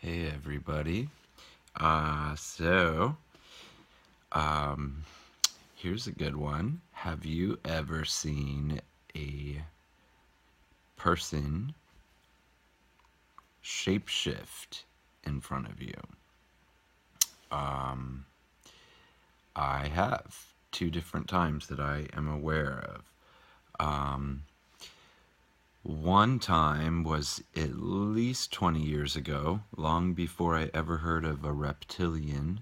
Hey everybody. Uh, so, um, Here's a good one. Have you ever seen a person shapeshift in front of you? Um, I have two different times that I am aware of. Um, One time was at least 20 years ago, long before I ever heard of a reptilian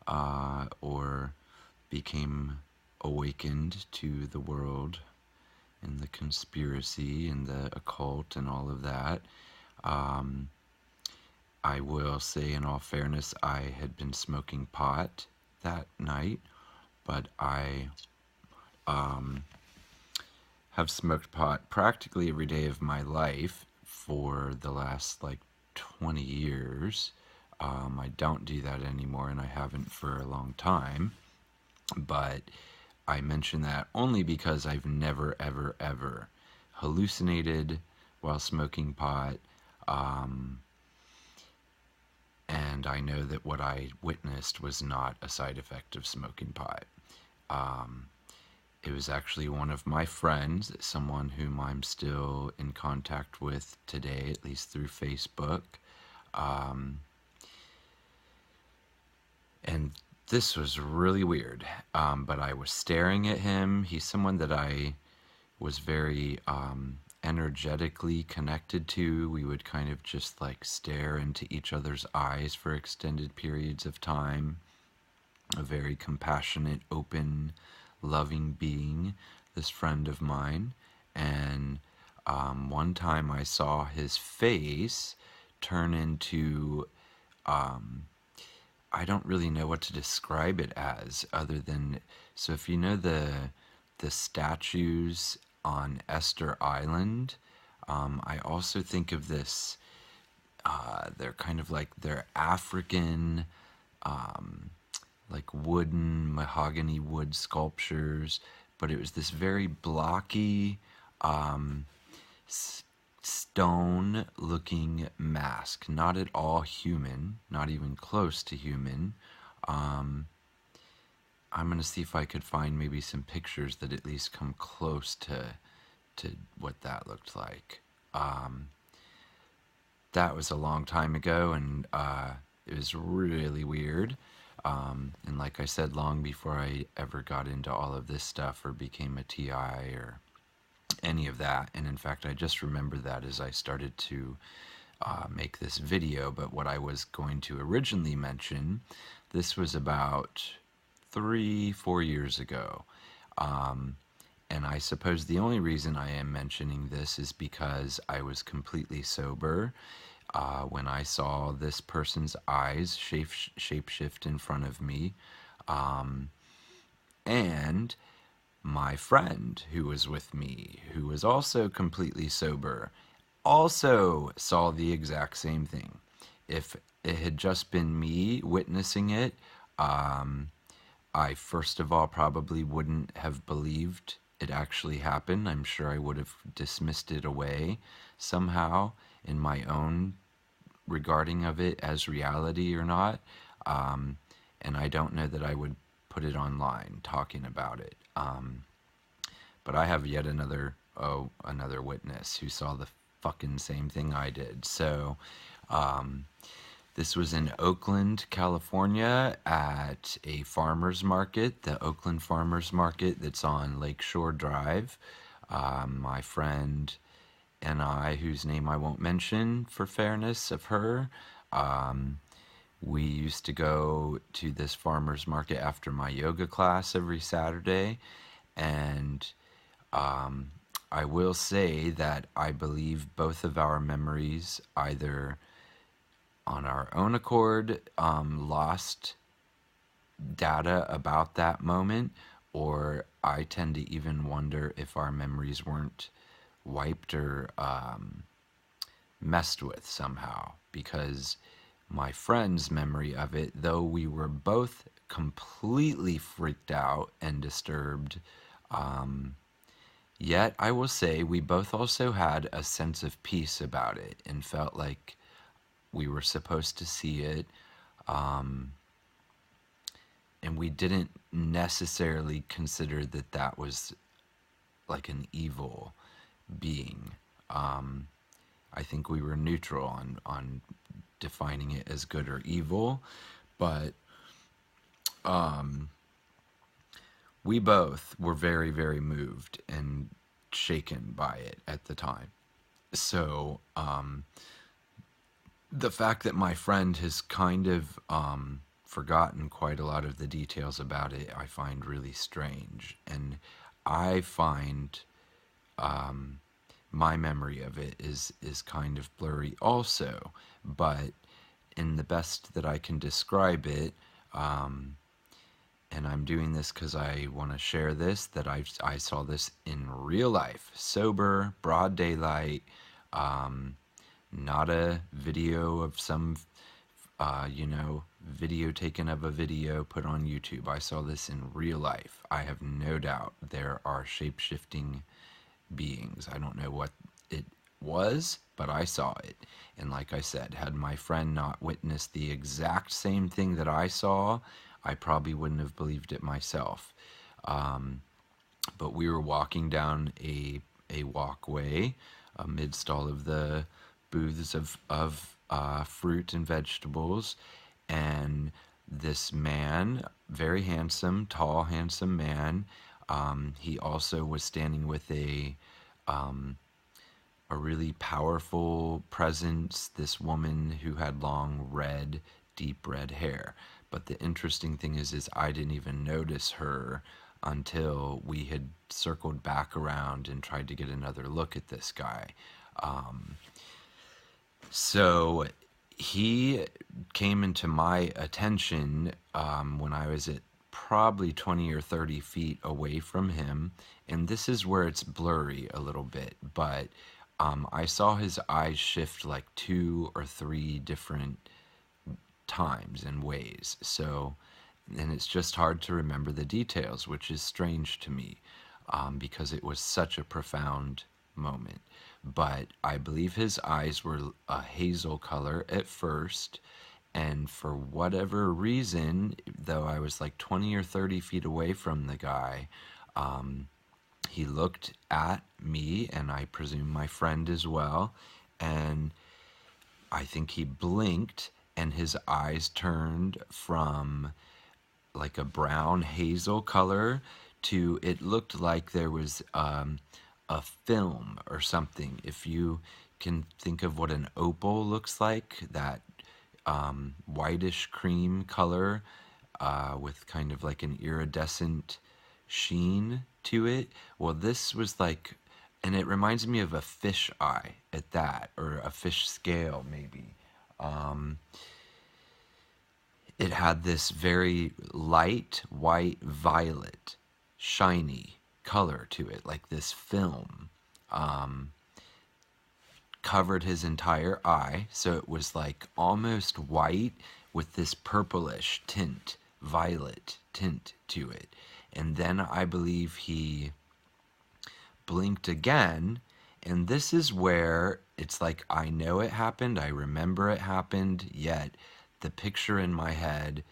or became awakened to the world and the conspiracy and the occult and all of that. Um, I will say, in all fairness, I had been smoking pot that night, but I have smoked pot practically every day of my life for the last 20 years. I don't do that anymore, and I haven't for a long time. But I mention that only because I've never, ever, ever hallucinated while smoking pot. Um, and I know that what I witnessed was not a side effect of smoking pot. Um, it was actually one of my friends, someone whom I'm still in contact with today, at least through Facebook. Um, and this was really weird. But I was staring at him. He's someone that I was very energetically connected to. We would kind of just stare into each other's eyes for extended periods of time. A very compassionate, open, loving being, this friend of mine. And one time I saw his face turn into I don't really know what to describe it as other than, so if you know the statues on Esther Island, I also think of this, they're kind of they're African, wooden, mahogany wood sculptures, but it was this very blocky, stone looking mask, not at all human, not even close to human. I'm going to see if I could find maybe some pictures that at least come close to what that looked like. That was a long time ago, and it was really weird. And like I said, long before I ever got into all of this stuff or became a TI or any of that. And in fact, I just remember that as I started to make this video. But what I was going to originally mention, this was about 3-4 years ago. And I suppose the only reason I am mentioning this is because I was completely sober when I saw this person's eyes shapeshift in front of me. And my friend who was with me, who was also completely sober, also saw the exact same thing. If it had just been me witnessing it, I first of all probably wouldn't have believed it actually happened. I'm sure I would have dismissed it away somehow in my own regarding of it as reality or not. And I don't know that I would put it online talking about it. But I have yet another witness who saw the fucking same thing I did. So, this was in Oakland, California at a farmer's market, the Oakland Farmer's Market that's on Lakeshore Drive. My friend and I, whose name I won't mention for fairness of her, we used to go to this farmer's market after my yoga class every Saturday. And I will say that I believe both of our memories either on our own accord lost data about that moment, or I tend to even wonder if our memories weren't wiped or messed with somehow, because my friend's memory of it, though we were both completely freaked out and disturbed, yet I will say we both also had a sense of peace about it and felt like we were supposed to see it, um, and we didn't necessarily consider that that was like an evil being. I think we were neutral on defining it as good or evil, but we both were very, very moved and shaken by it at the time. So the fact that my friend has kind of forgotten quite a lot of the details about it, I find really strange. And I find my memory of it is kind of blurry also, but in the best that I can describe it, and I'm doing this because I want to share this, that I saw this in real life, sober, broad daylight, not a video of some, video taken of a video put on YouTube. I saw this in real life. I have no doubt there are shape-shifting beings. I don't know what it was, but I saw it. And like I said, had my friend not witnessed the exact same thing that I saw, I probably wouldn't have believed it myself. But we were walking down a walkway amidst all of the booths of fruit and vegetables, and this man, very handsome, tall, handsome man, he also was standing with a really powerful presence, this woman who had long red, deep red hair. But the interesting thing is I didn't even notice her until we had circled back around and tried to get another look at this guy. So he came into my attention when I was at probably 20 or 30 feet away from him, and this is where it's blurry a little bit, but I saw his eyes shift like 2 or 3 different times and ways. So, and it's just hard to remember the details, which is strange to me, because it was such a profound moment. But I believe his eyes were a hazel color at first, and for whatever reason, though I was like 20 or 30 feet away from the guy, he looked at me, and I presume my friend as well, and I think he blinked, and his eyes turned from like a brown hazel color to, it looked like there was a film or something. If you can think of what an opal looks like, that whitish cream color with kind of like an iridescent sheen to it. Well, this was like, and it reminds me of a fish eye at that, or a fish scale maybe. It had this very light white violet shiny color to it, like this film. Covered his entire eye, so it was like almost white with this purplish tint, violet tint to it. And then I believe he blinked again, and this is where it's like, I know it happened, I remember it happened, yet the picture in my head,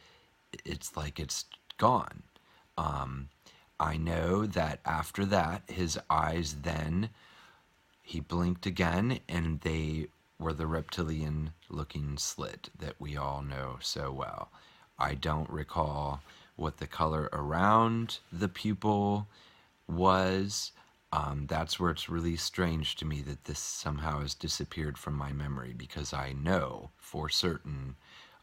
it's like it's gone. I know that after that, his eyes then, he blinked again, and they were the reptilian looking slit that we all know so well. I don't recall what the color around the pupil was. That's where it's really strange to me that this somehow has disappeared from my memory, because I know for certain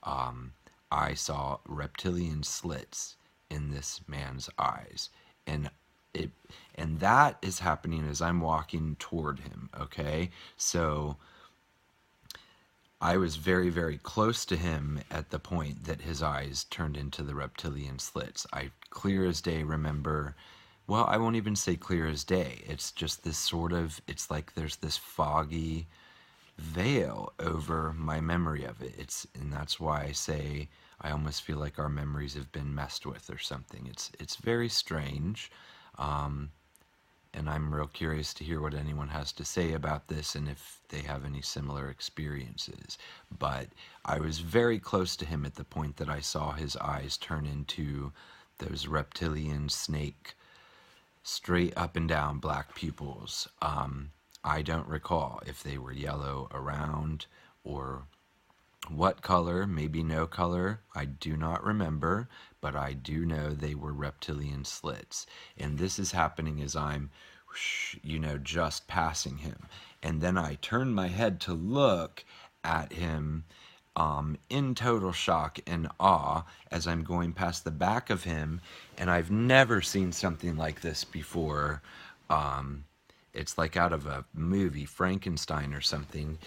I saw reptilian slits in this man's eyes, and that is happening as I'm walking toward him. Okay, so I was very, very close to him at the point that his eyes turned into the reptilian slits. I clear as day remember, well, I won't even say clear as day. It's just this sort of, it's like there's this foggy veil over my memory of it. And that's why I say I almost feel like our memories have been messed with or something. It's very strange. And I'm real curious to hear what anyone has to say about this and if they have any similar experiences. But I was very close to him at the point that I saw his eyes turn into those reptilian snake, straight up and down black pupils. I don't recall if they were yellow around or what color, maybe no color, I do not remember, but I do know they were reptilian slits. And this is happening as I'm, just passing him. And then I turn my head to look at him in total shock and awe as I'm going past the back of him. And I've never seen something like this before. It's like out of a movie, Frankenstein or something.